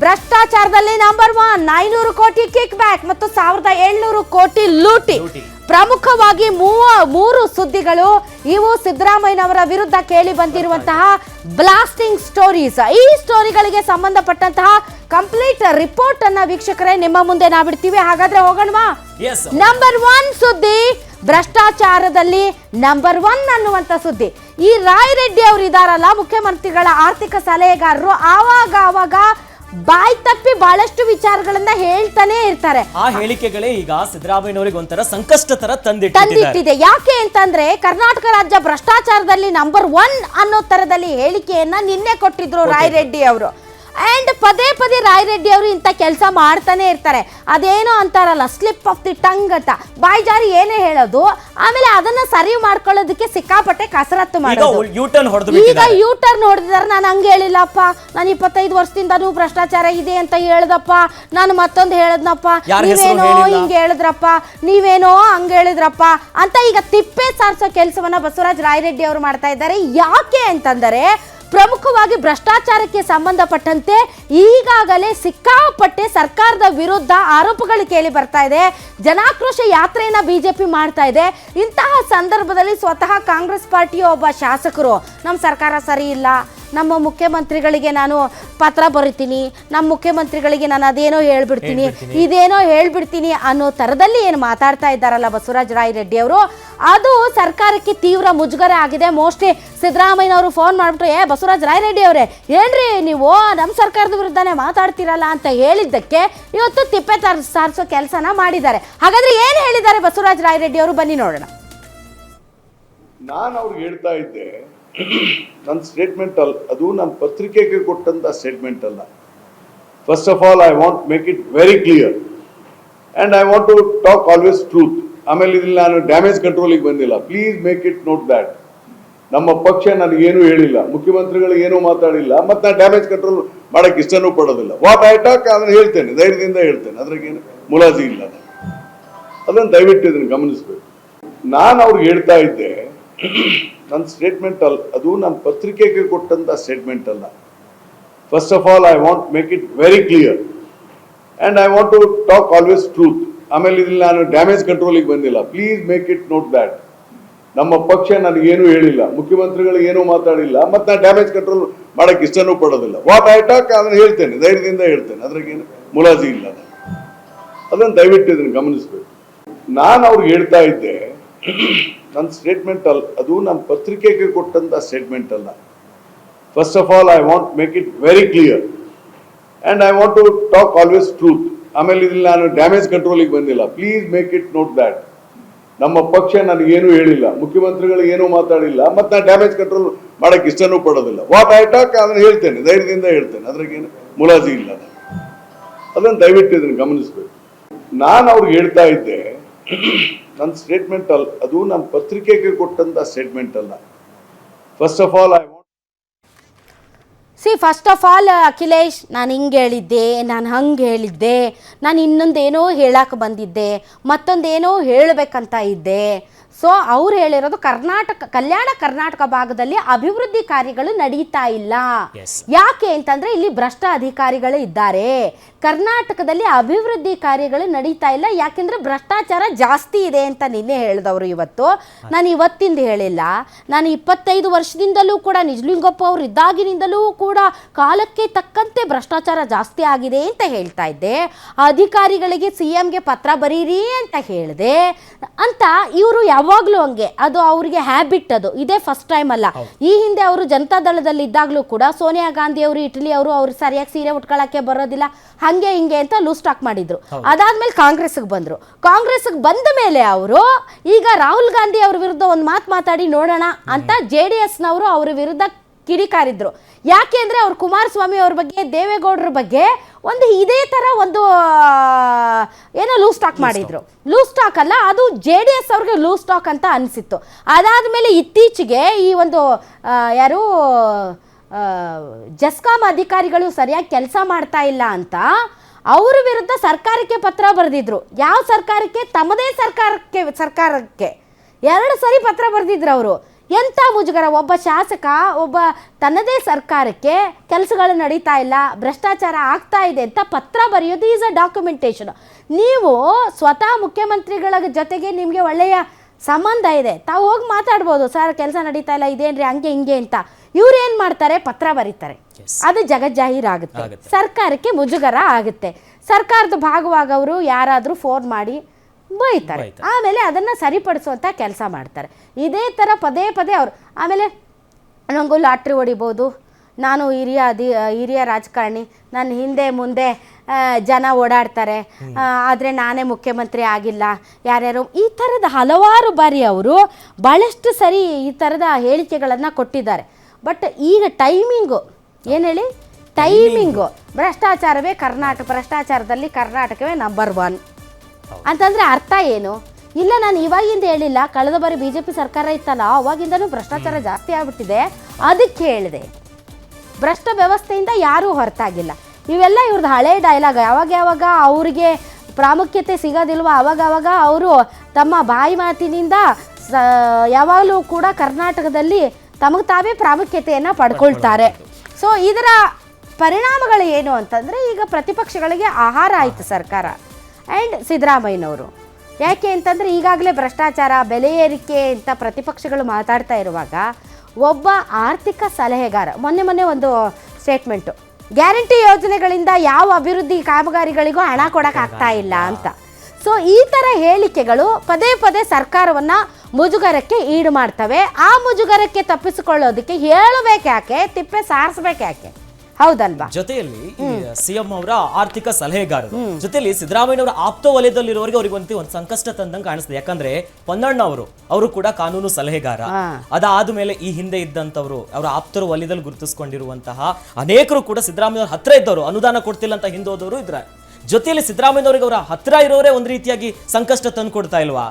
ಭ್ರಷ್ಟಾಚಾರದಲ್ಲಿ number 1 500 ಕೋಟಿ kick back ಮತ್ತು 1700 ಕೋಟಿ ಲೂಟಿ. ಪ್ರಮುಖವಾಗಿ ಮೂರು ಸುದ್ದಿಗಳು ಇವು ಸಿದ್ದರಾಮಯ್ಯನವರ ವಿರುದ್ಧ ಕೇಳಿ ಬಂದಿರುವಂತಹ ಬ್ಲಾಸ್ಟಿಂಗ್ ಸ್ಟೋರೀಸ್. ಈ ಸ್ಟೋರಿಗಳಿಗೆ ಸಂಬಂಧಪಟ್ಟಂತಹ ಕಂಪ್ಲೀಟ್ ರಿಪೋರ್ಟ್ ಅನ್ನ ವೀಕ್ಷಕರೇ ನಿಮ್ಮ ಮುಂದೆ ನಾವಿಡ್ತೀವಿ. ಹಾಗಾದ್ರೆ ಹೋಗೋಣವಾ? ನಂಬರ್ 1 ಸುದ್ದಿ ಭ್ರಷ್ಟಾಚಾರದಲ್ಲಿ ನಂಬರ್ 1 ಅನ್ನುವಂತ ಸುದ್ದಿ. ಈ ರಾಯ್ ರೆಡ್ಡಿ ಅವರು ಇದಾರಲ್ಲ, ಮುಖ್ಯಮಂತ್ರಿಗಳ ಆರ್ಥಿಕ ಸಲಹೆಗಾರರು, ಆವಾಗ ಬಾಯ್ ತಪ್ಪಿ ಬಹಳಷ್ಟು ವಿಚಾರಗಳನ್ನ ಹೇಳ್ತಾನೆ ಇರ್ತಾರೆ. ಆ ಹೇಳಿಕೆಗಳೇ ಈಗ ಸಿದ್ದರಾಮಯ್ಯನವರಿಗೆ ಒಂಥರ ಸಂಕಷ್ಟ ತರ ತಂದಿಟ್ಟಿದೆ. ಯಾಕೆ ಅಂತಂದ್ರೆ ಕರ್ನಾಟಕ ರಾಜ್ಯ ಭ್ರಷ್ಟಾಚಾರದಲ್ಲಿ ನಂಬರ್ 1 ಅನ್ನೋ ತರದಲ್ಲಿ ಹೇಳಿಕೆಯನ್ನ ನಿನ್ನೆ ಕೊಟ್ಟಿದ್ರು ರಾಯ್ ರೆಡ್ಡಿ ಅವರು. ಅಂಡ್ ಪದೇ ರಾಯ್ ರೆಡ್ಡಿ ಅವರು ಇಂಥ ಕೆಲಸ ಮಾಡ್ತಾನೆ ಇರ್ತಾರೆ. ಅದೇನೋ ಅಂತಾರಲ್ಲ, ಸ್ಲಿಪ್ ಆಫ್ ದಿ ಟಂಗ್ ಅಂತ, ಬಾಯಿ ಜಾರಿ ಏನೇ ಹೇಳೋದು, ಆಮೇಲೆ ಅದನ್ನ ಸರಿ ಮಾಡ್ಕೊಳ್ಳೋದಕ್ಕೆ ಸಿಕ್ಕಾಪಟ್ಟೆ ಕಸರತ್ತು ಮಾಡೋದು. ಈಗ ಯೂ ಟರ್ನ್ ಹೊಡೆದಿದ್ದಾರೆ. ನಾನು ಹಂಗೆ ಹೇಳಿಲ್ಲಪ್ಪ, ನಾನು 25 ವರ್ಷದಿಂದನೂ ಭ್ರಷ್ಟಾಚಾರ ಇದೆ ಅಂತ ಹೇಳ್ದಪ್ಪ, ನಾನು ಮತ್ತೊಂದು ಹೇಳದ್ನಪ್ಪ, ನೀವೇನೋ ಹಿಂಗೆ ಹೇಳಿದ್ರಪ್ಪ, ನೀವೇನೋ ಹಂಗೆ ಹೇಳಿದ್ರಪ್ಪ ಅಂತ ಈಗ ತಿಪ್ಪೆ ಸಾರಿಸೋ ಕೆಲಸವನ್ನ ಬಸವರಾಜ ರಾಯ್ ರೆಡ್ಡಿ ಅವರು ಮಾಡ್ತಾ ಇದ್ದಾರೆ. ಯಾಕೆ ಅಂತಂದರೆ ಪ್ರಮುಖವಾಗಿ ಭ್ರಷ್ಟಾಚಾರಕ್ಕೆ ಸಂಬಂಧಪಟ್ಟಂತೆ ಈಗಾಗಲೇ ಸಿಕ್ಕಾಪಟ್ಟೆ ಸರ್ಕಾರದ ವಿರುದ್ಧ ಆರೋಪಗಳು ಕೇಳಿ ಬರ್ತಾ ಇದೆ. ಜನಾಕ್ರೋಶ ಯಾತ್ರೆಯನ್ನ ಬಿಜೆಪಿ ಮಾಡ್ತಾ ಇದೆ. ಇಂತಹ ಸಂದರ್ಭದಲ್ಲಿ ಸ್ವತಃ ಕಾಂಗ್ರೆಸ್ ಪಾರ್ಟಿಯ ಒಬ್ಬ ಶಾಸಕರು ನಮ್ಮ ಸರ್ಕಾರ ಸರಿ ಇಲ್ಲ, ನಮ್ಮ ಮುಖ್ಯಮಂತ್ರಿಗಳಿಗೆ ನಾನು ಪತ್ರ ಬರೀತೀನಿ, ನಮ್ಮ ಮುಖ್ಯಮಂತ್ರಿಗಳಿಗೆ ನಾನು ಅದೇನೋ ಹೇಳ್ಬಿಡ್ತೀನಿ, ಇದೇನೋ ಹೇಳ್ಬಿಡ್ತೀನಿ ಅನ್ನೋ ಥರದಲ್ಲಿ ಏನು ಮಾತಾಡ್ತಾ ಇದ್ದಾರಲ್ಲ ಬಸವರಾಜ ರಾಯ್ ರೆಡ್ಡಿ ಅವರು, ಅದು ಸರ್ಕಾರಕ್ಕೆ ತೀವ್ರ ಮುಜುಗರ ಆಗಿದೆ. ಮೋಸ್ಟ್ಲಿ ಸಿದ್ದರಾಮಯ್ಯನವರು ಫೋನ್ ಮಾಡಿಬಿಟ್ಟು, ಬಸವರಾಜ ರಾಯ್ ರೆಡ್ಡಿ ಅವರೇ ಏನ್ರಿ ನೀವು ನಮ್ಮ ಸರ್ಕಾರದ ವಿರುದ್ಧನೇ ಮಾತಾಡ್ತಿರಲ್ಲ ಅಂತ ಹೇಳಿದ್ದಕ್ಕೆ ಇವತ್ತು ತಿಪ್ಪೆ ಸಾರಿಸೋ ಕೆಲಸನ ಮಾಡಿದ್ದಾರೆ. ಹಾಗಾದ್ರೆ ಏನು ಹೇಳಿದ್ದಾರೆ ಬಸವರಾಜ ರಾಯ್ ರೆಡ್ಡಿ ಅವರು, ಬನ್ನಿ ನೋಡೋಣ. ನಾನು ಅವ್ರಿಗೆ ಹೇಳ್ತಾ ಇದ್ದೆ, ನನ್ನ ಸ್ಟೇಟ್ಮೆಂಟ್ ಅದು ನನ್ನ ಪತ್ರಿಕೆಗೆ ಕೊಟ್ಟಂತ ಸ್ಟೇಟ್ಮೆಂಟ್ ಅಲ್ಲ. First of all I want make it very clear and I want to talk always truth. ಆಮೇಲೆ ಇಲ್ಲಿ ನಾನು ಡ್ಯಾಮೇಜ್ ಕಂಟ್ರೋಲಿಗೆ ಬಂದಿಲ್ಲ. Please make it note that. ನಮ್ಮ ಪಕ್ಷ ನನಗೇನು ಹೇಳಿಲ್ಲ, ಮುಖ್ಯಮಂತ್ರಿಗಳು ಏನೂ ಮಾತಾಡಿಲ್ಲ, ಮತ್ತು ನಾನು ಡ್ಯಾಮೇಜ್ ಕಂಟ್ರೋಲ್ ಮಾಡಕ್ಕೆ ಇಷ್ಟನೂ ಪಡೋದಿಲ್ಲ. ವಾಟ್ ಐ ಟಾಕ್ ಅದನ್ನು ಹೇಳ್ತೇನೆ, ಧೈರ್ಯದಿಂದ ಹೇಳ್ತೇನೆ, ಅದ್ರಾಗೇನು ಮುಲಾಜಿ ಇಲ್ಲ. ಅದನ್ನು ದಯವಿಟ್ಟು ಇದನ್ನು ಗಮನಿಸಬೇಕು. ನಾನು ಅವ್ರಿಗೆ ಹೇಳ್ತಾ ಇದ್ದೆ, ನನ್ನ ಸ್ಟೇಟ್ಮೆಂಟ್ ಅದು ನನ್ನ ಪತ್ರಿಕೆಗೆ ಕೊಟ್ಟಂತ ಸ್ಟೇಟ್ಮೆಂಟ್ ಅಲ್ಲ. First of all I want make it very clear and I want to talk always truth. ಆಮೇಲೆ ಇಲ್ಲಿ ನಾನು ಡ್ಯಾಮೇಜ್ ಕಂಟ್ರೋಲಿಗೆ ಬಂದಿಲ್ಲ. Please make it note that. ನಮ್ಮ ಪಕ್ಷ ನನಗೇನು ಹೇಳಿಲ್ಲ, ಮುಖ್ಯಮಂತ್ರಿಗಳು ಏನೂ ಮಾತಾಡಿಲ್ಲ, ಮತ್ತು ನಾನು ಡ್ಯಾಮೇಜ್ ಕಂಟ್ರೋಲ್ ಮಾಡಕ್ಕೆ ಇಷ್ಟನೂ ಪಡೋದಿಲ್ಲ. ವಾಟ್ ಐ ಟಾಕ್ ಅದನ್ನು ಹೇಳ್ತೇನೆ, ಧೈರ್ಯದಿಂದ ಹೇಳ್ತೇನೆ, ಅದ್ರಾಗೇನು ಮುಲಾಜಿ ಇಲ್ಲ. ಅದನ್ನು ದಯವಿಟ್ಟು ಇದನ್ನು ಗಮನಿಸಬೇಕು. ನಾನು ಅವ್ರಿಗೆ ಹೇಳ್ತಾ ಇದ್ದೆ, ನನ್ನ ಸ್ಟೇಟ್ಮೆಂಟ್ ಅದು ನನ್ನ ಪತ್ರಿಕೆಗೆ ಕೊಟ್ಟಂತ ಸ್ಟೇಟ್ಮೆಂಟ್ ಅಲ್ಲ. First of all I want make it very clear and I want to talk always truth. ಆಮೇಲೆ ಇಲ್ಲಿ ನಾನು ಡ್ಯಾಮೇಜ್ ಕಂಟ್ರೋಲಿಗೆ ಬಂದಿಲ್ಲ. Please make it note that. ನಮ್ಮ ಪಕ್ಷ ನನಗೇನು ಹೇಳಿಲ್ಲ, ಮುಖ್ಯಮಂತ್ರಿಗಳು ಏನೂ ಮಾತಾಡಿಲ್ಲ, ಮತ್ತು ನಾನು ಡ್ಯಾಮೇಜ್ ಕಂಟ್ರೋಲ್ ಮಾಡಕ್ಕೆ ಇಷ್ಟನೂ ಪಡೋದಿಲ್ಲ. ವಾಟ್ ಐ ಟಾಕ್ ಅದನ್ನು ಹೇಳ್ತೇನೆ, ಧೈರ್ಯದಿಂದ ಹೇಳ್ತೇನೆ, ಅದ್ರಾಗೇನು ಮುಲಾಜಿ ಇಲ್ಲ. ಅದನ್ನು ದಯವಿಟ್ಟು ಇದನ್ನು ಗಮನಿಸಬೇಕು. ನಾನು ಅವ್ರಿಗೆ ಹೇಳ್ತಾ ಇದ್ದೆ, ನನ್ನ ಸ್ಟೇಟ್ಮೆಂಟ್ ಅದು ನನ್ನ ಪತ್ರಿಕೆಗೆ ಕೊಟ್ಟಂತ ಸ್ಟೇಟ್ಮೆಂಟ್ ಅಲ್ಲ. First of all I want first of all Akhilesh, ನಾನು ಹಿಂಗೆ ಹೇಳಿದ್ದೆ, ನಾನು ಹಂಗೆ ಹೇಳಿದ್ದೆ, ನಾನು ಇನ್ನೊಂದೇನೋ ಹೇಳಕ್ಕೆ ಬಂದಿದ್ದೆ, ಮತ್ತೊಂದೇನೋ ಹೇಳಬೇಕಂತ ಇದ್ದೆ. ಸೊ ಅವ್ರು ಹೇಳಿರೋದು ಕಲ್ಯಾಣ ಕರ್ನಾಟಕ ಭಾಗದಲ್ಲಿ ಅಭಿವೃದ್ಧಿ ಕಾರ್ಯಗಳು ನಡೀತಾ ಇಲ್ಲ. ಯಾಕೆ ಅಂತಂದ್ರೆ ಇಲ್ಲಿ ಭ್ರಷ್ಟ ಅಧಿಕಾರಿಗಳು ಇದ್ದಾರೆ. ಕರ್ನಾಟಕದಲ್ಲಿ ಅಭಿವೃದ್ಧಿ ಕಾರ್ಯಗಳು ನಡೀತಾ ಇಲ್ಲ, ಯಾಕೆಂದ್ರೆ ಭ್ರಷ್ಟಾಚಾರ ಜಾಸ್ತಿ ಇದೆ ಅಂತ ನಿನ್ನೆ ಹೇಳಿದವರು. ಇವತ್ತು ನಾನು ಇವತ್ತಿಂದ ಹೇಳಿಲ್ಲ, ನಾನು 25 ವರ್ಷದಿಂದಲೂ ಕೂಡ ನಿಜಲಿಂಗಪ್ಪ ಅವರು ಇದ್ದಾಗಿನಿಂದಲೂ ಕೂಡ ಕಾಲಕ್ಕೆ ತಕ್ಕಂತೆ ಭ್ರಷ್ಟಾಚಾರ ಜಾಸ್ತಿ ಆಗಿದೆ ಅಂತ ಹೇಳ್ತಾ ಇದ್ದೆ. ಅಧಿಕಾರಿಗಳಿಗೆ CMಗೆ ಪತ್ರ ಬರೀರಿ ಅಂತ ಹೇಳಿದೆ ಅಂತ. ಇವರು ಯಾವಾಗಲೂ ಹಂಗೆ, ಅದು ಅವರಿಗೆ ಹ್ಯಾಬಿಟ್. ಅದು ಇದೇ ಫಸ್ಟ್ ಟೈಮ್ ಅಲ್ಲ. ಈ ಹಿಂದೆ ಅವರು ಜನತಾದಳದಲ್ಲಿ ಇದ್ದಾಗಲೂ ಕೂಡ ಸೋನಿಯಾ ಗಾಂಧಿ ಅವರು, ಇಟಲಿ ಅವರು, ಅವ್ರು ಸರಿಯಾಗಿ ಸೀರೆ ಉಟ್ಕೊಳ್ಳೋಕ್ಕೆ ಬರೋದಿಲ್ಲ, ಹಂಗೆ ಹಿಂಗೆ ಅಂತ ಲೂಸ್ ಟಾಕ್ ಮಾಡಿದ್ರು. ಅದಾದ್ಮೇಲೆ ಕಾಂಗ್ರೆಸ್ಗೆ ಬಂದರು. ಕಾಂಗ್ರೆಸ್ಗೆ ಬಂದ ಮೇಲೆ ಅವರು ಈಗ ರಾಹುಲ್ ಗಾಂಧಿ ಅವ್ರ ವಿರುದ್ಧ ಒಂದು ಮಾತಾಡಿ ನೋಡೋಣ ಅಂತ JDSನವರು ಅವ್ರ ವಿರುದ್ಧ ಕಿಡಿಕಾರಿದ್ರು. ಯಾಕೆ ಅಂದರೆ ಅವ್ರು ಕುಮಾರಸ್ವಾಮಿ ಅವ್ರ ಬಗ್ಗೆ, ದೇವೇಗೌಡರ ಬಗ್ಗೆ ಒಂದು ಇದೇ ಥರ ಒಂದು ಏನೋ ಲೂಸ್ ಟಾಕ್ ಮಾಡಿದ್ರು. ಲೂಸ್ ಟಾಕ್ ಅಲ್ಲ, ಅದು JDS ಅವ್ರಿಗೆ ಲೂಸ್ ಟಾಕ್ ಅಂತ ಅನಿಸಿತ್ತು. ಅದಾದಮೇಲೆ ಇತ್ತೀಚೆಗೆ ಈ ಒಂದು ಯಾರು ಜಸ್ಕಾಂ ಅಧಿಕಾರಿಗಳು ಸರಿಯಾಗಿ ಕೆಲಸ ಮಾಡ್ತಾ ಇಲ್ಲ ಅಂತ ಅವರ ವಿರುದ್ಧ ಸರ್ಕಾರಕ್ಕೆ ಪತ್ರ ಬರೆದಿದ್ರು. ಯಾವ ಸರ್ಕಾರಕ್ಕೆ? ತಮ್ಮದೇ ಸರ್ಕಾರಕ್ಕೆ 2 ಸರಿ ಪತ್ರ ಬರೆದಿದ್ರು ಅವರು. ಎಂಥ ಮುಜುಗರ! ಒಬ್ಬ ಶಾಸಕ ಒಬ್ಬ ತನ್ನದೇ ಸರ್ಕಾರಕ್ಕೆ ಕೆಲಸಗಳು ನಡೀತಾ ಇಲ್ಲ, ಭ್ರಷ್ಟಾಚಾರ ಆಗ್ತಾ ಇದೆ ಅಂತ ಪತ್ರ ಬರೆಯೋದು ಈಸ್ ಅ ಡಾಕ್ಯುಮೆಂಟೇಷನ್. ನೀವು ಸ್ವತಃ ಮುಖ್ಯಮಂತ್ರಿಗಳ ಜೊತೆಗೆ ನಿಮಗೆ ಒಳ್ಳೆಯ ಸಂಬಂಧ ಇದೆ, ತಾವು ಹೋಗಿ ಮಾತಾಡ್ಬೋದು, ಸರ್ ಕೆಲಸ ನಡೀತಾ ಇಲ್ಲ, ಇದೇನ್ರಿ ಹಂಗೆ ಹಿಂಗೆ ಅಂತ. ಇವ್ರು ಏನು ಮಾಡ್ತಾರೆ, ಪತ್ರ ಬರೀತಾರೆ, ಅದು ಜಗಜ್ಜಾಹೀರಾಗುತ್ತೆ, ಸರ್ಕಾರಕ್ಕೆ ಮುಜುಗರ ಆಗುತ್ತೆ. ಸರ್ಕಾರದ ಭಾಗವಾಗವರು ಯಾರಾದರೂ ಫೋನ್ ಮಾಡಿ ಬೈತಾರೆ, ಆಮೇಲೆ ಅದನ್ನು ಸರಿಪಡಿಸುವಂಥ ಕೆಲಸ ಮಾಡ್ತಾರೆ. ಇದೇ ಥರ ಪದೇ ಪದೇ ಅವರು ಆಮೇಲೆ ನನಗೂ ಲಾಟ್ರಿ ಹೊಡಿಬೋದು, ನಾನು ಹಿರಿಯ ರಾಜಕಾರಣಿ, ನನ್ನ ಹಿಂದೆ ಮುಂದೆ ಜನ ಓಡಾಡ್ತಾರೆ, ಆದರೆ ನಾನೇ ಮುಖ್ಯಮಂತ್ರಿ ಆಗಿಲ್ಲ, ಯಾರ್ಯಾರು ಈ ಥರದ ಹಲವಾರು ಬಾರಿ ಅವರು ಭಾಳಷ್ಟು ಸರಿ ಈ ಥರದ ಹೇಳಿಕೆಗಳನ್ನು ಕೊಟ್ಟಿದ್ದಾರೆ. ಬಟ್ ಈಗ ಟೈಮಿಂಗು ಏನು ಹೇಳಿ, ಟೈಮಿಂಗು ಭ್ರಷ್ಟಾಚಾರದಲ್ಲಿ ಕರ್ನಾಟಕವೇ ನಂಬರ್ 1 ಅಂತಂದರೆ ಅರ್ಥ ಏನು? ಇಲ್ಲ, ನಾನು ಇವಾಗಿಂದ ಹೇಳಿಲ್ಲ, ಕಳೆದ ಬಾರಿ BJP ಸರ್ಕಾರ ಇತ್ತಲ್ಲ ಅವಾಗಿಂದನೂ ಭ್ರಷ್ಟಾಚಾರ ಜಾಸ್ತಿ ಆಗ್ಬಿಟ್ಟಿದೆ, ಅದಕ್ಕೆ ಹೇಳಿದೆ. ಭ್ರಷ್ಟ ವ್ಯವಸ್ಥೆಯಿಂದ ಯಾರೂ ಹೊರತಾಗಿಲ್ಲ. ಇವೆಲ್ಲ ಇವ್ರದ್ದು ಹಳೆ ಡೈಲಾಗ್. ಯಾವಾಗ ಅವ್ರಿಗೆ ಪ್ರಾಮುಖ್ಯತೆ ಸಿಗೋದಿಲ್ವ ಅವಾಗ ಅವರು ತಮ್ಮ ಬಾಯಿ ಮಾತಿನಿಂದ ಯಾವಾಗಲೂ ಕೂಡ ಕರ್ನಾಟಕದಲ್ಲಿ ತಮಗೆ ತಾವೇ ಪ್ರಾಮುಖ್ಯತೆಯನ್ನು ಪಡ್ಕೊಳ್ತಾರೆ. ಸೊ ಇದರ ಪರಿಣಾಮಗಳು ಏನು ಅಂತಂದರೆ, ಈಗ ಪ್ರತಿಪಕ್ಷಗಳಿಗೆ ಆಹಾರ ಆಯಿತು ಸರ್ಕಾರ ಆ್ಯಂಡ್ ಸಿದ್ದರಾಮಯ್ಯನವರು. ಯಾಕೆ ಅಂತಂದರೆ ಈಗಾಗಲೇ ಭ್ರಷ್ಟಾಚಾರ, ಬೆಲೆ ಏರಿಕೆ ಅಂತ ಪ್ರತಿಪಕ್ಷಗಳು ಮಾತಾಡ್ತಾ ಇರುವಾಗ ಒಬ್ಬ ಆರ್ಥಿಕ ಸಲಹೆಗಾರ ಮೊನ್ನೆ ಒಂದು ಸ್ಟೇಟ್ಮೆಂಟು, ಗ್ಯಾರಂಟಿ ಯೋಜನೆಗಳಿಂದ ಯಾವ ಅಭಿವೃದ್ಧಿ ಕಾಮಗಾರಿಗಳಿಗೂ ಹಣ ಕೊಡೋಕ್ಕಾಗ್ತಾ ಇಲ್ಲ ಅಂತ. ಸೊ ಈ ಥರ ಹೇಳಿಕೆಗಳು ಪದೇ ಪದೇ ಸರ್ಕಾರವನ್ನು ಮುಜುಗರಕ್ಕೆ ಈಡು ಮಾಡ್ತವೆ. ಆ ಮುಜುಗರಕ್ಕೆ ತಪ್ಪಿಸಿಕೊಳ್ಳೋದಕ್ಕೆ ಹೇಳಬೇಕು ಯಾಕೆ, ತಿಪ್ಪೆ ಸಾರಿಸ್ಬೇಕು ಯಾಕೆ? ಹೌದಲ್ವಾ? ಜೊತೆಯಲ್ಲಿ ಸಿಎಂ ಅವರ ಆರ್ಥಿಕ ಸಲಹೆಗಾರರು ಜೊತೆಲಿ ಸಿದ್ದರಾಮಯ್ಯನವರ ಆಪ್ತ ವಲಯದಲ್ಲಿರೋರಿಗೆ ಅವ್ರಿಗೆ ಒಂದು ಸಂಕಷ್ಟ ತಂದಂಗೆ ಕಾಣಿಸ್ತದೆ. ಯಾಕಂದ್ರೆ ಪೊನ್ನಣ್ಣ ಅವರು ಕೂಡ ಕಾನೂನು ಸಲಹೆಗಾರ. ಅದಾದ್ಮೇಲೆ ಈ ಹಿಂದೆ ಇದ್ದಂಥವ್ರು ಅವರ ಆಪ್ತರ ವಲಯದಲ್ಲಿ ಗುರುತಿಸ್ಕೊಂಡಿರುವಂತಹ ಅನೇಕರು ಕೂಡ ಸಿದ್ದರಾಮಯ್ಯ ಹತ್ರ ಇದ್ದವರು, ಅನುದಾನ ಕೊಡ್ತಿಲ್ಲ ಅಂತ ಹಿಂದೋದವರು ಇದ್ರ. ಜೊತೆಯಲ್ಲಿ ಸಿದ್ದರಾಮಯ್ಯನವರಿಗೆ ಅವರ ಹತ್ರ ಇರೋರೇ ಒಂದು ರೀತಿಯಾಗಿ ಸಂಕಷ್ಟ ತಂದು ಕೊಡ್ತಾ ಇಲ್ವಾ?